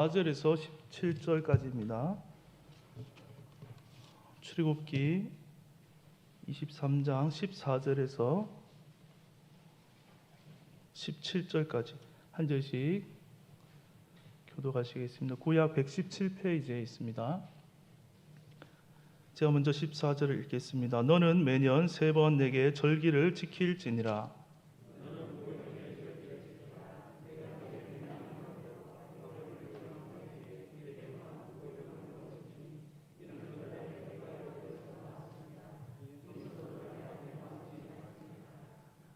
4절에서 17절까지입니다. 출애굽기 23장 14절에서 17절까지 한 절씩 교독하시겠습니다. 구약 117페이지에 있습니다. 제가 먼저 14절을 읽겠습니다. 너는 매년 3번 내게 절기를 지킬지니라.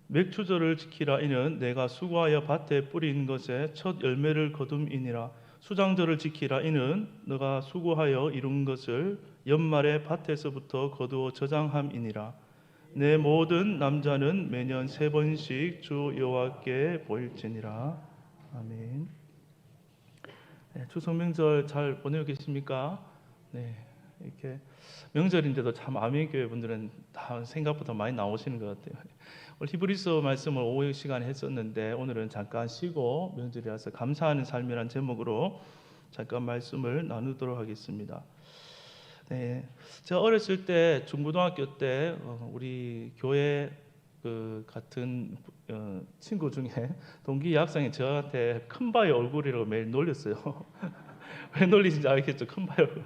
맥추절을 지키라. 이는 내가 수고하여 밭에 뿌린 것에 첫 열매를 거둠이니라. 수장절을 지키라. 이는 너가 수고하여 이룬 것을 연말에 밭에서부터 거두어 저장함이니라. 내 모든 남자는 매년 3번씩 주 여호와께 보일지니라. 아멘. 추석 명절 잘 보내고 계십니까? 네, 이렇게 명절인데도 참 아멘교회 분들은 다 생각보다 많이 나오시는 것 같아요. 오늘 히브리서 말씀을 오후 시간에 했었는데 오늘은 잠깐 쉬고 명절이라서 감사하는 삶이라는 제목으로 잠깐 말씀을 나누도록 하겠습니다. 네, 제가 어렸을 때 중고등학교 때 우리 교회 같은 친구 중에 동기 여학생이 저한테 큰바위 얼굴이라고 매일 놀렸어요. 왜 놀리신지 알겠죠? 큰바위 얼굴.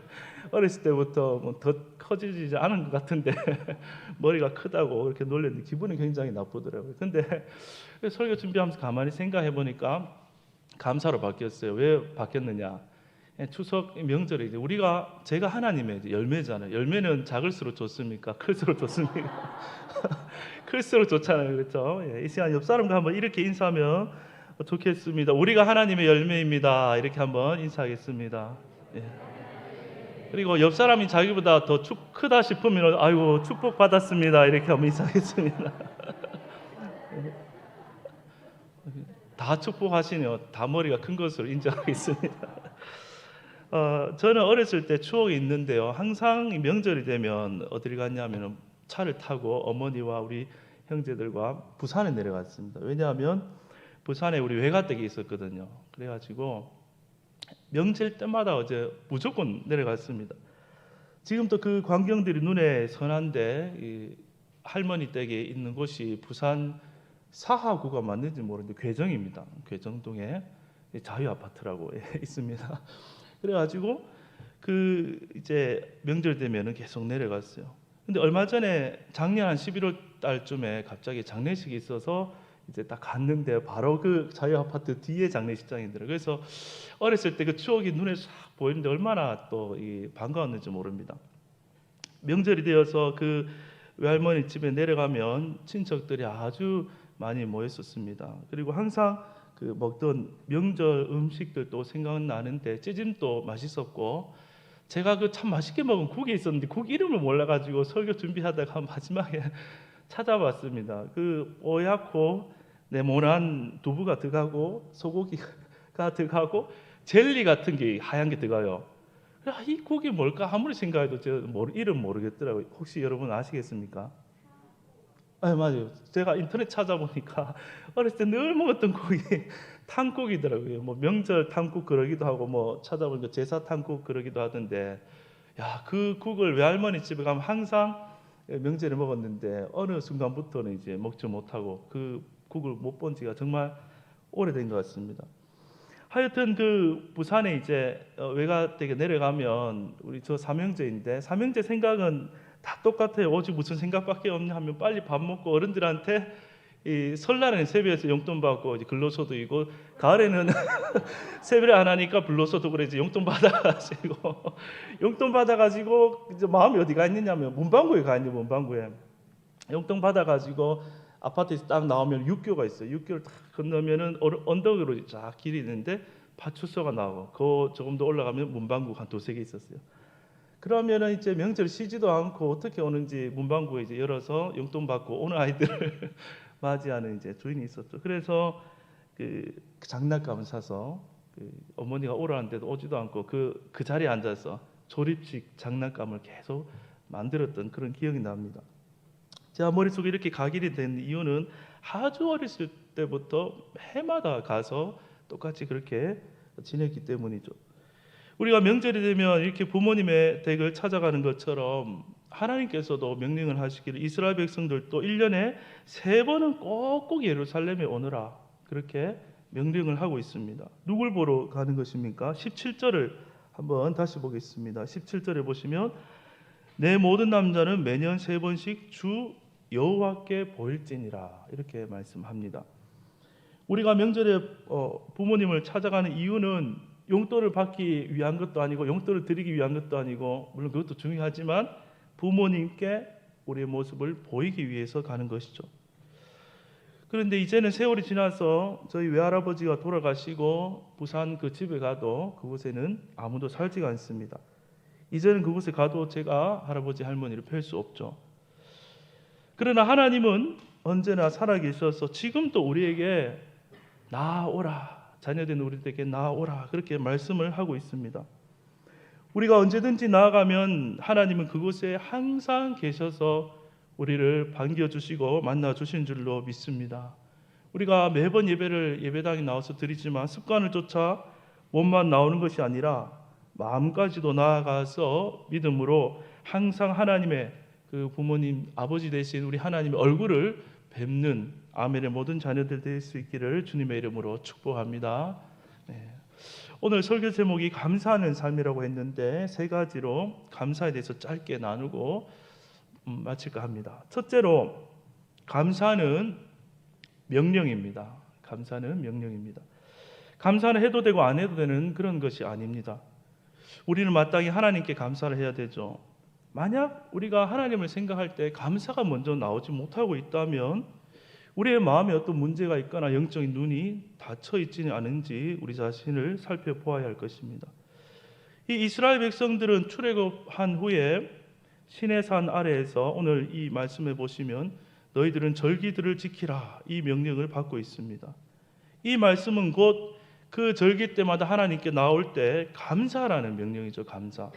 어렸을 때부터 뭐 더 커지지 않은 것 같은데 머리가 크다고 그렇게 놀렸는데 기분이 굉장히 나쁘더라고요. 근데 설교 준비하면서 가만히 생각해 보니까 감사로 바뀌었어요. 왜 바뀌었느냐? 추석 명절에 이제 제가 하나님의 열매잖아요. 열매는 작을수록 좋습니까? 클수록 좋습니까? 클수록 좋잖아요. 그렇죠? 이 시간 옆 사람과 한번 이렇게 인사하면 좋겠습니다. 우리가 하나님의 열매입니다. 이렇게 한번 인사하겠습니다. 예. 그리고 옆 사람이 자기보다 더 크다 싶으면 아이고 축복 받았습니다. 이렇게 한번 인사하겠습니다. 다 축복하시네요. 다 머리가 큰 것으로 인정하겠습니다. 저는 어렸을 때 추억이 있는데요. 항상 명절이 되면 어디를 갔냐면 차를 타고 어머니와 우리 형제들과 부산에 내려갔습니다. 왜냐하면 부산에 우리 외가댁이 있었거든요. 그래가지고 명절 때마다 어제 무조건 내려갔습니다. 지금도 그 광경들이 눈에 선한데 이 할머니 댁에 있는 곳이 부산 사하구가 맞는지 모르는데 괴정입니다. 괴정동에 자유 아파트라고 있습니다. 그래가지고 이제 명절 되면은 계속 내려갔어요. 근데 얼마 전에 작년 한 11월 달쯤에 갑자기 장례식이 있어서 이제 딱 갔는데 바로 그 자유 아파트 뒤에 장례식장이더라고요. 그래서 어렸을 때 그 추억이 눈에 싹 보이는데 얼마나 또 반가웠는지 모릅니다. 명절이 되어서 그 외할머니 집에 내려가면 친척들이 아주 많이 모였었습니다. 그리고 항상 그 먹던 명절 음식들도 생각나는데 찌짐도 맛있었고 제가 그 참 맛있게 먹은 국이 있었는데 국 이름을 몰라가지고 설교 준비하다가 마지막에 찾아봤습니다. 그 뽀얗고 네모난 두부가 들어가고 소고기가 들어가고 젤리 같은 게 하얀 게 들어가요. 이 국이 뭘까 아무리 생각해도 제가 이름 모르겠더라고요. 혹시 여러분 아시겠습니까? 네, 맞아요. 제가 인터넷 찾아보니까 어렸을 때 늘 먹었던 국이 탕국이더라고요. 뭐 명절 탕국 그러기도 하고 뭐 찾아보니까 제사 탕국 그러기도 하던데, 야, 그 국을 외할머니 집에 가면 항상 명절에 먹었는데 어느 순간부터는 이제 먹지 못하고 그 국을 못 본 지가 정말 오래된 것 같습니다. 하여튼 그 부산에 이제 외가댁에 내려가면 우리 저 삼형제인데 삼형제 생각은 다 똑같아요. 오직 무슨 생각밖에 없냐 하면 빨리 밥 먹고 어른들한테 이 설날에는 세배해서 용돈 받고 이제 근로소득이고 가을에는 세배를 안 하니까 불로소득 그래 이제 용돈 받아가지고 용돈 받아가지고 이제 마음이 어디가 있느냐면 문방구에 가 있는 문방구에 용돈 받아가지고 아파트에서 딱 나오면 육교가 있어요. 육교를 딱 건너면은 언덕으로 쫙 길이 있는데 파출소가 나오고 그 조금 더 올라가면 문방구가 한 2-3개 있었어요. 그러면은 이제 명절 쉬지도 않고 어떻게 오는지 문방구에 이제 열어서 용돈 받고 오는 아이들을 맞이하는 이제 주인이 있었죠. 그래서 그 장난감을 사서 어머니가 오라는데도 오지도 않고 그 자리에 앉아서 조립식 장난감을 계속 만들었던 그런 기억이 납니다. 제가 머릿속에 이렇게 각인이 된 이유는 아주 어렸을 때부터 해마다 가서 똑같이 그렇게 지냈기 때문이죠. 우리가 명절이 되면 이렇게 부모님의 댁을 찾아가는 것처럼 하나님께서도 명령을 하시기를 이스라엘 백성들도 1년에 3번은 꼭꼭 예루살렘에 오너라, 그렇게 명령을 하고 있습니다. 누굴 보러 가는 것입니까? 17절을 한번 다시 보겠습니다. 17절에 보시면 내 모든 남자는 매년 3번씩 주 여호와께 보일지니라, 이렇게 말씀합니다. 우리가 명절에 부모님을 찾아가는 이유는 용돈을 받기 위한 것도 아니고 용돈을 드리기 위한 것도 아니고, 물론 그것도 중요하지만 부모님께 우리의 모습을 보이기 위해서 가는 것이죠. 그런데 이제는 세월이 지나서 저희 외할아버지가 돌아가시고 부산 그 집에 가도 그곳에는 아무도 살지가 않습니다. 이제는 그곳에 가도 제가 할아버지 할머니를 뵐 수 없죠. 그러나 하나님은 언제나 살아계셔서 지금도 우리에게 나아오라, 자녀된 우리에게 나아오라, 그렇게 말씀을 하고 있습니다. 우리가 언제든지 나아가면 하나님은 그곳에 항상 계셔서 우리를 반겨주시고 만나주신 줄로 믿습니다. 우리가 매번 예배를 예배당에 나와서 드리지만 습관을 쫓아 몸만 나오는 것이 아니라 마음까지도 나아가서 믿음으로 항상 하나님의 그 부모님, 아버지 되신 우리 하나님의 얼굴을 뵙는 아멘의 모든 자녀들 될 수 있기를 주님의 이름으로 축복합니다. 오늘 설교 제목이 감사하는 삶이라고 했는데 3가지로 감사에 대해서 짧게 나누고 마칠까 합니다. 첫째로, 감사는 명령입니다. 감사는 명령입니다. 감사는 해도 되고 안 해도 되는 그런 것이 아닙니다. 우리는 마땅히 하나님께 감사를 해야 되죠. 만약 우리가 하나님을 생각할 때 감사가 먼저 나오지 못하고 있다면 우리의 마음에 어떤 문제가 있거나 영적인 눈이 닫혀 있지는 않은지 우리 자신을 살펴보아야 할 것입니다. 이 이스라엘 백성들은 출애굽한 후에 시내산 아래에서 오늘 이 말씀에 보시면 너희들은 절기들을 지키라, 이 명령을 받고 있습니다. 이 말씀은 곧 그 절기 때마다 하나님께 나올 때 감사라는 명령이죠. 감사.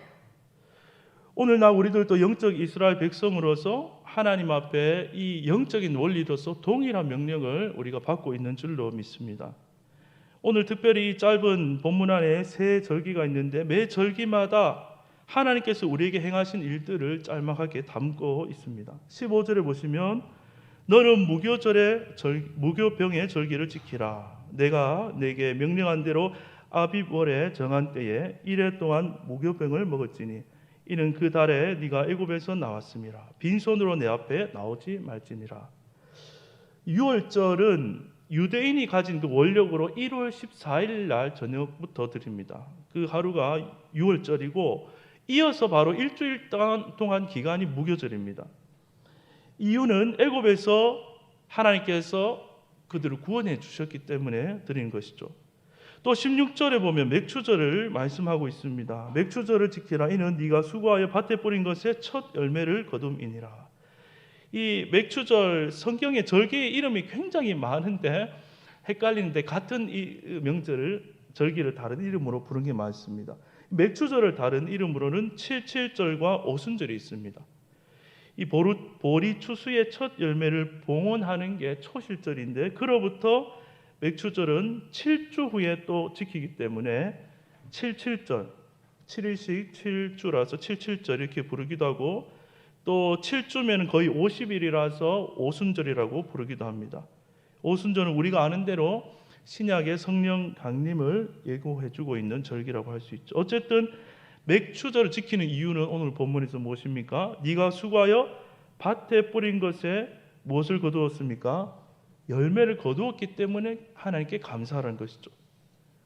오늘날 우리들도 영적 이스라엘 백성으로서 하나님 앞에 이 영적인 원리로서 동일한 명령을 우리가 받고 있는 줄로 믿습니다. 오늘 특별히 짧은 본문 안에 3 절기가 있는데 매 절기마다 하나님께서 우리에게 행하신 일들을 짤막하게 담고 있습니다. 15절에 보시면 너는 무교병의 절기를 지키라. 내가 내게 명령한 대로 아비월에 정한 때에 1해 동안 무교병을 먹었지니 이는 그 달에 네가 애굽에서 나왔음이라. 빈손으로 내 앞에 나오지 말지니라. 6월절은 유대인이 가진 그 원력으로 1월 14일 날 저녁부터 드립니다. 그 하루가 6월절이고 이어서 바로 일주일 동안 기간이 무교절입니다. 이유는 애굽에서 하나님께서 그들을 구원해 주셨기 때문에 드린 것이죠. 또 16절에 보면 맥추절을 말씀하고 있습니다. 맥추절을 지키라. 이는 네가 수고하여 밭에 뿌린 것의 첫 열매를 거둠이니라. 이 맥추절, 성경의 절기의 이름이 굉장히 많은데 헷갈리는데 같은 이 명절을, 절기를 다른 이름으로 부른 게 많습니다. 맥추절을 다른 이름으로는 77절과 오순절이 있습니다. 이 보리 추수의 첫 열매를 봉헌하는 게 초실절인데 그로부터 맥추절은 7주 후에 또 지키기 때문에 77절, 7일씩 7주라서 77절 이렇게 부르기도 하고 또 7주면 거의 50일이라서 오순절이라고 부르기도 합니다. 오순절은 우리가 아는 대로 신약의 성령 강림을 예고해주고 있는 절기라고 할 수 있죠. 어쨌든 맥추절을 지키는 이유는 오늘 본문에서 무엇입니까? 네가 수고하여 밭에 뿌린 것에 무엇을 거두었습니까? 열매를 거두었기 때문에 하나님께 감사하라는 것이죠.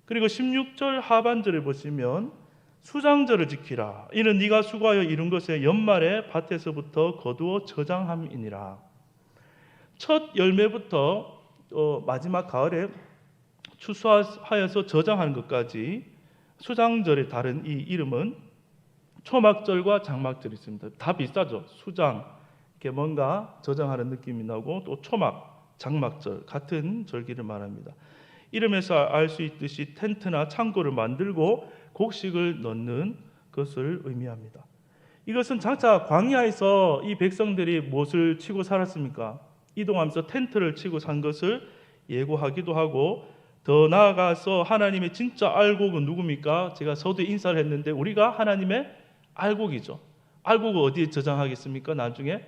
그리고 16절 하반절에 보시면 수장절을 지키라. 이는 네가 수고하여 이룬 것에 연말에 밭에서부터 거두어 저장함이니라. 첫 열매부터 마지막 가을에 추수하여서 저장하는 것까지 수장절의 다른 이 이름은 초막절과 장막절이 있습니다. 다 비슷하죠. 수장, 이렇게 뭔가 저장하는 느낌이 나고 또 초막, 장막절 같은 절기를 말합니다. 이름에서 알 수 있듯이 텐트나 창고를 만들고 곡식을 넣는 것을 의미합니다. 이것은 장차 광야에서 이 백성들이 무엇을 치고 살았습니까? 이동하면서 텐트를 치고 산 것을 예고하기도 하고 더 나아가서 하나님의 진짜 알곡은 누굽니까? 제가 서두에 인사를 했는데 우리가 하나님의 알곡이죠. 알곡을 어디에 저장하겠습니까? 나중에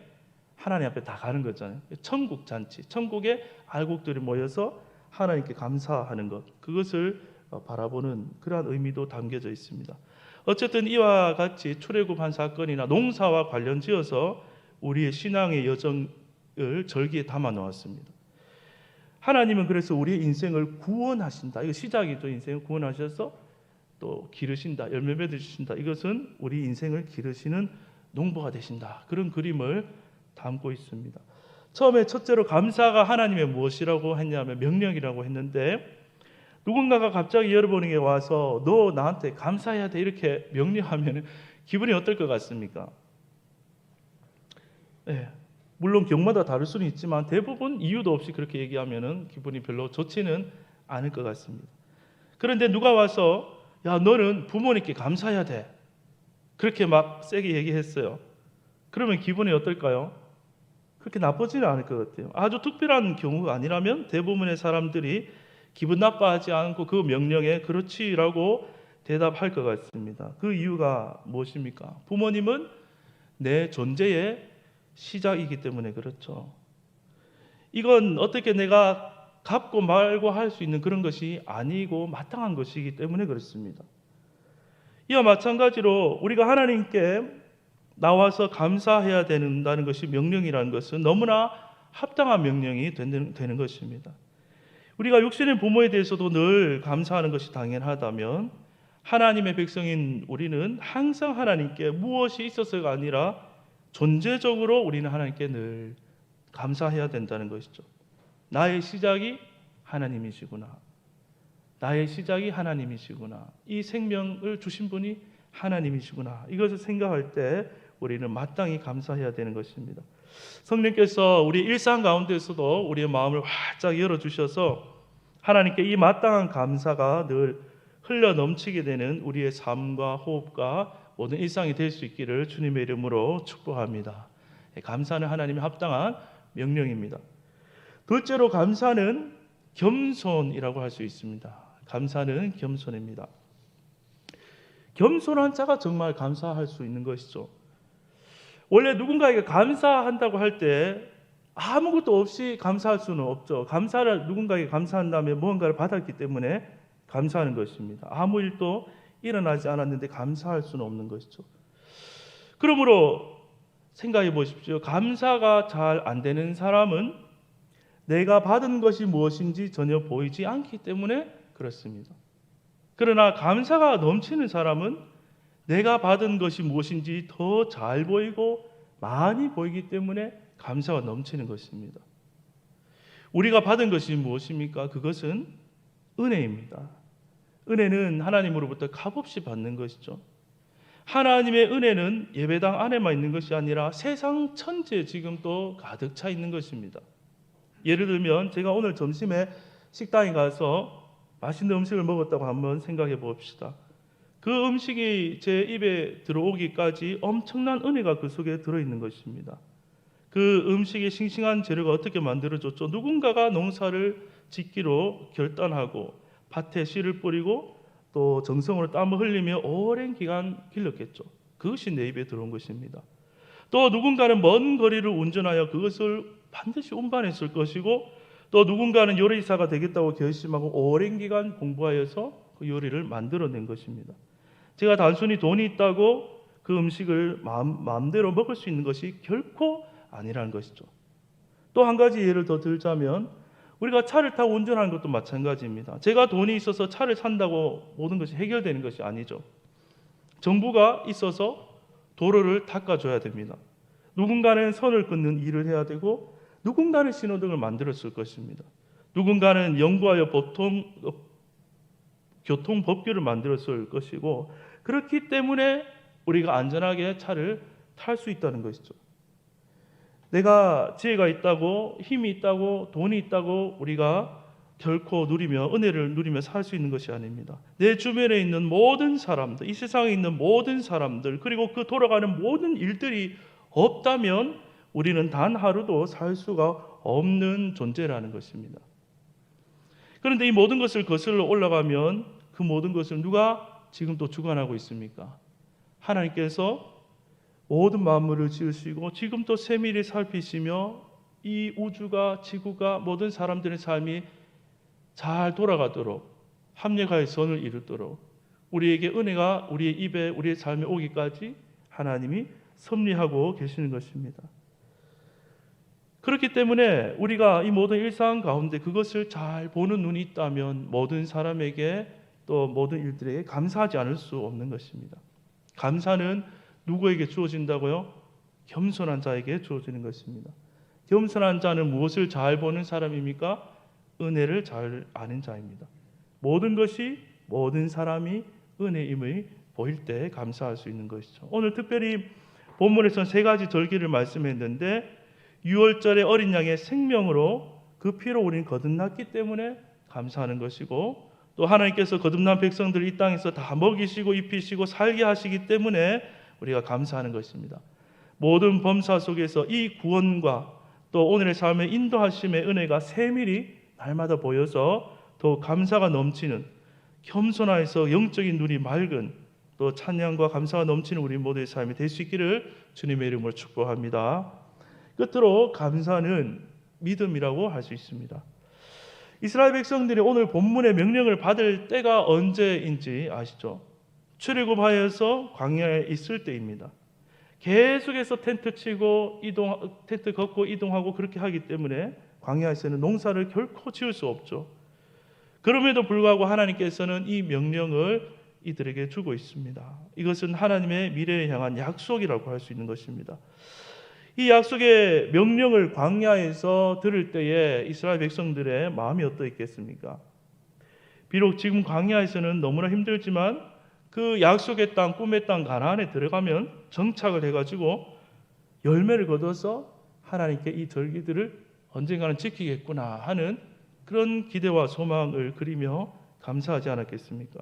하나님 앞에 다 가는 거잖아요. 천국 잔치, 천국의 알곡들이 모여서 하나님께 감사하는 것, 그것을 바라보는 그러한 의미도 담겨져 있습니다. 어쨌든 이와 같이 출애굽한 사건이나 농사와 관련지어서 우리의 신앙의 여정을 절기에 담아 놓았습니다. 하나님은 그래서 우리의 인생을 구원하신다. 이거 시작이죠. 인생을 구원하셔서 또 기르신다. 열매 맺으신다. 이것은 우리 인생을 기르시는 농부가 되신다. 그런 그림을 담고 있습니다. 처음에 첫째로 감사가 하나님의 무엇이라고 했냐면 명령이라고 했는데, 누군가가 갑자기 여러분에게 와서 너 나한테 감사해야 돼 이렇게 명령하면 기분이 어떨 것 같습니까? 네, 물론 경우마다 다를 수는 있지만 대부분 이유도 없이 그렇게 얘기하면 기분이 별로 좋지는 않을 것 같습니다. 그런데 누가 와서 야 너는 부모님께 감사해야 돼 그렇게 막 세게 얘기했어요. 그러면 기분이 어떨까요? 그렇게 나쁘지는 않을 것 같아요. 아주 특별한 경우가 아니라면 대부분의 사람들이 기분 나빠하지 않고 그 명령에 그렇지라고 대답할 것 같습니다. 그 이유가 무엇입니까? 부모님은 내 존재의 시작이기 때문에 그렇죠. 이건 어떻게 내가 갚고 말고 할 수 있는 그런 것이 아니고 마땅한 것이기 때문에 그렇습니다. 이와 마찬가지로 우리가 하나님께 나와서 감사해야 된다는 것이 명령이라는 것은 너무나 합당한 명령이 되는 것입니다. 우리가 육신의 부모에 대해서도 늘 감사하는 것이 당연하다면 하나님의 백성인 우리는 항상 하나님께 무엇이 있어서가 아니라 존재적으로 우리는 하나님께 늘 감사해야 된다는 것이죠. 나의 시작이 하나님이시구나. 나의 시작이 하나님이시구나. 이 생명을 주신 분이 하나님이시구나. 이것을 생각할 때 우리는 마땅히 감사해야 되는 것입니다. 성령께서 우리 일상 가운데서도 우리의 마음을 활짝 열어주셔서 하나님께 이 마땅한 감사가 늘 흘러 넘치게 되는 우리의 삶과 호흡과 모든 일상이 될 수 있기를 주님의 이름으로 축복합니다. 감사는 하나님의 합당한 명령입니다. 둘째로 감사는 겸손이라고 할 수 있습니다. 감사는 겸손입니다. 겸손한 자가 정말 감사할 수 있는 것이죠. 원래 누군가에게 감사한다고 할 때 아무것도 없이 감사할 수는 없죠. 감사를 누군가에게 감사한다면 무언가를 받았기 때문에 감사하는 것입니다. 아무 일도 일어나지 않았는데 감사할 수는 없는 것이죠. 그러므로 생각해 보십시오. 감사가 잘 안 되는 사람은 내가 받은 것이 무엇인지 전혀 보이지 않기 때문에 그렇습니다. 그러나 감사가 넘치는 사람은 내가 받은 것이 무엇인지 더 잘 보이고 많이 보이기 때문에 감사가 넘치는 것입니다. 우리가 받은 것이 무엇입니까? 그것은 은혜입니다. 은혜는 하나님으로부터 값없이 받는 것이죠. 하나님의 은혜는 예배당 안에만 있는 것이 아니라 세상 천지에 지금 또 가득 차 있는 것입니다. 예를 들면 제가 오늘 점심에 식당에 가서 맛있는 음식을 먹었다고 한번 생각해 봅시다. 그 음식이 제 입에 들어오기까지 엄청난 은혜가 그 속에 들어있는 것입니다. 그 음식의 싱싱한 재료가 어떻게 만들어졌죠? 누군가가 농사를 짓기로 결단하고 밭에 씨를 뿌리고 또 정성으로 땀을 흘리며 오랜 기간 길렀겠죠. 그것이 내 입에 들어온 것입니다. 또 누군가는 먼 거리를 운전하여 그것을 반드시 운반했을 것이고 또 누군가는 요리사가 되겠다고 결심하고 오랜 기간 공부하여서 그 요리를 만들어낸 것입니다. 제가 단순히 돈이 있다고 그 음식을 마음대로 먹을 수 있는 것이 결코 아니라는 것이죠. 또 한 가지 예를 더 들자면 우리가 차를 타고 운전하는 것도 마찬가지입니다. 제가 돈이 있어서 차를 산다고 모든 것이 해결되는 것이 아니죠. 정부가 있어서 도로를 닦아줘야 됩니다. 누군가는 선을 긋는 일을 해야 되고 누군가는 신호등을 만들었을 것입니다. 누군가는 연구하여 교통 법규를 만들었을 것이고 그렇기 때문에 우리가 안전하게 차를 탈 수 있다는 것이죠. 내가 지혜가 있다고 힘이 있다고 돈이 있다고 우리가 결코 은혜를 누리며 살 수 있는 것이 아닙니다. 내 주변에 있는 모든 사람들, 이 세상에 있는 모든 사람들, 그리고 그 돌아가는 모든 일들이 없다면 우리는 단 하루도 살 수가 없는 존재라는 것입니다. 그런데 이 모든 것을 거슬러 올라가면 그 모든 것을 누가 지금 또 주관하고 있습니까? 하나님께서 모든 만물을 지으시고 지금 또 세밀히 살피시며 이 우주가, 지구가, 모든 사람들의 삶이 잘 돌아가도록 합력하여 선을 이루도록 우리에게 은혜가 우리의 입에, 우리의 삶에 오기까지 하나님이 섭리하고 계시는 것입니다. 그렇기 때문에 우리가 이 모든 일상 가운데 그것을 잘 보는 눈이 있다면 모든 사람에게 또 모든 일들에게 감사하지 않을 수 없는 것입니다. 감사는 누구에게 주어진다고요? 겸손한 자에게 주어지는 것입니다. 겸손한 자는 무엇을 잘 보는 사람입니까? 은혜를 잘 아는 자입니다. 모든 것이 모든 사람이 은혜임을 보일 때 감사할 수 있는 것이죠. 오늘 특별히 본문에서는 세 가지 절기를 말씀했는데 유월절의 어린 양의 생명으로 그 피로 우리는 거듭났기 때문에 감사하는 것이고 또 하나님께서 거듭난 백성들을 이 땅에서 다 먹이시고 입히시고 살게 하시기 때문에 우리가 감사하는 것입니다. 모든 범사 속에서 이 구원과 또 오늘의 삶의 인도하심의 은혜가 세밀히 날마다 보여서 더 감사가 넘치는 겸손하여서 영적인 눈이 맑은 또 찬양과 감사가 넘치는 우리 모두의 삶이 될 수 있기를 주님의 이름으로 축복합니다. 끝으로 감사는 믿음이라고 할 수 있습니다. 이스라엘 백성들이 오늘 본문의 명령을 받을 때가 언제인지 아시죠? 출애굽하여서 광야에 있을 때입니다. 계속해서 텐트 치고 텐트 걷고 이동하고 그렇게 하기 때문에 광야에서는 농사를 결코 지을 수 없죠. 그럼에도 불구하고 하나님께서는 이 명령을 이들에게 주고 있습니다. 이것은 하나님의 미래에 향한 약속이라고 할 수 있는 것입니다. 이 약속의 명령을 광야에서 들을 때에 이스라엘 백성들의 마음이 어떠했겠습니까? 비록 지금 광야에서는 너무나 힘들지만 그 약속의 땅, 꿈의 땅 가나안에 들어가면 정착을 해가지고 열매를 거둬서 하나님께 이 절기들을 언젠가는 지키겠구나 하는 그런 기대와 소망을 그리며 감사하지 않았겠습니까?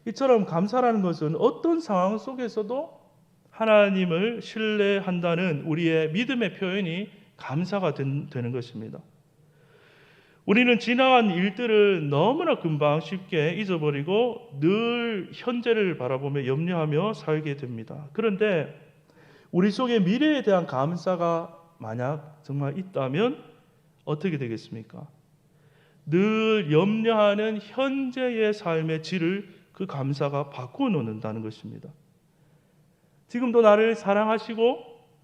이처럼 감사라는 것은 어떤 상황 속에서도 하나님을 신뢰한다는 우리의 믿음의 표현이 감사가 되는 것입니다. 우리는 지나간 일들을 너무나 금방 쉽게 잊어버리고 늘 현재를 바라보며 염려하며 살게 됩니다. 그런데 우리 속에 미래에 대한 감사가 만약 정말 있다면 어떻게 되겠습니까? 늘 염려하는 현재의 삶의 질을 그 감사가 바꾸어 놓는다는 것입니다. 지금도 나를 사랑하시고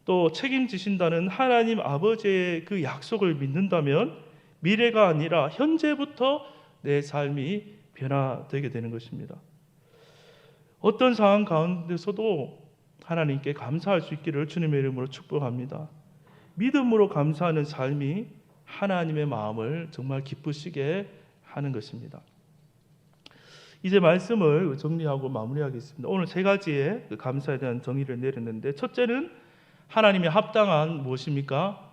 또 책임지신다는 하나님 아버지의 그 약속을 믿는다면 미래가 아니라 현재부터 내 삶이 변화되게 되는 것입니다. 어떤 상황 가운데서도 하나님께 감사할 수 있기를 주님의 이름으로 축복합니다. 믿음으로 감사하는 삶이 하나님의 마음을 정말 기쁘시게 하는 것입니다. 이제 말씀을 정리하고 마무리하겠습니다. 오늘 세 가지의 감사에 대한 정의를 내렸는데 첫째는 하나님의 합당한 무엇입니까?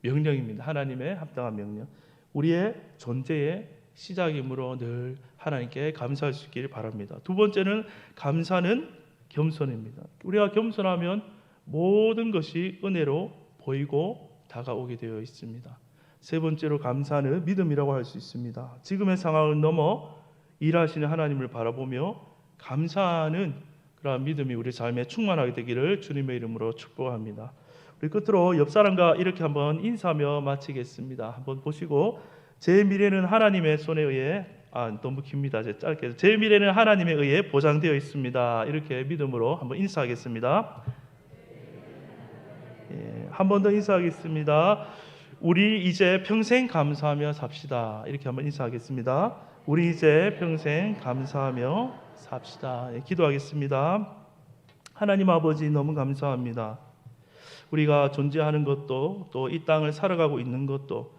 명령입니다. 하나님의 합당한 명령. 우리의 존재의 시작이므로 늘 하나님께 감사할 수 있기를 바랍니다. 두 번째는 감사는 겸손입니다. 우리가 겸손하면 모든 것이 은혜로 보이고 다가오게 되어 있습니다. 세 번째로 감사는 믿음이라고 할 수 있습니다. 지금의 상황을 넘어 일하시는 하나님을 바라보며 감사하는 그러한 믿음이 우리 삶에 충만하게 되기를 주님의 이름으로 축복합니다. 우리 끝으로 옆 사람과 이렇게 한번 인사하며 마치겠습니다. 한번 보시고 제 미래는 하나님의 손에 의해 너무 깁니다. 짧게 제 미래는 하나님에 의해 보장되어 있습니다. 이렇게 믿음으로 한번 인사하겠습니다. 한 번 더 인사하겠습니다. 우리 이제 평생 감사하며 삽시다. 이렇게 한번 인사하겠습니다. 우리 이제 평생 감사하며 삽시다. 기도하겠습니다. 하나님 아버지 너무 감사합니다. 우리가 존재하는 것도 또 이 땅을 살아가고 있는 것도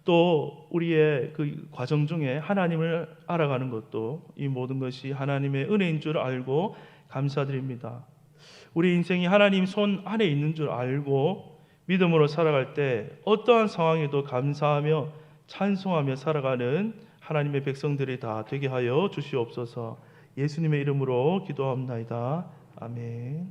또 우리의 그 과정 중에 하나님을 알아가는 것도 이 모든 것이 하나님의 은혜인 줄 알고 감사드립니다. 우리 인생이 하나님 손 안에 있는 줄 알고 믿음으로 살아갈 때 어떠한 상황에도 감사하며 찬송하며 살아가는 하나님의 백성들이 다 되게 하여 주시옵소서. 예수님의 이름으로 기도합나이다. 아멘.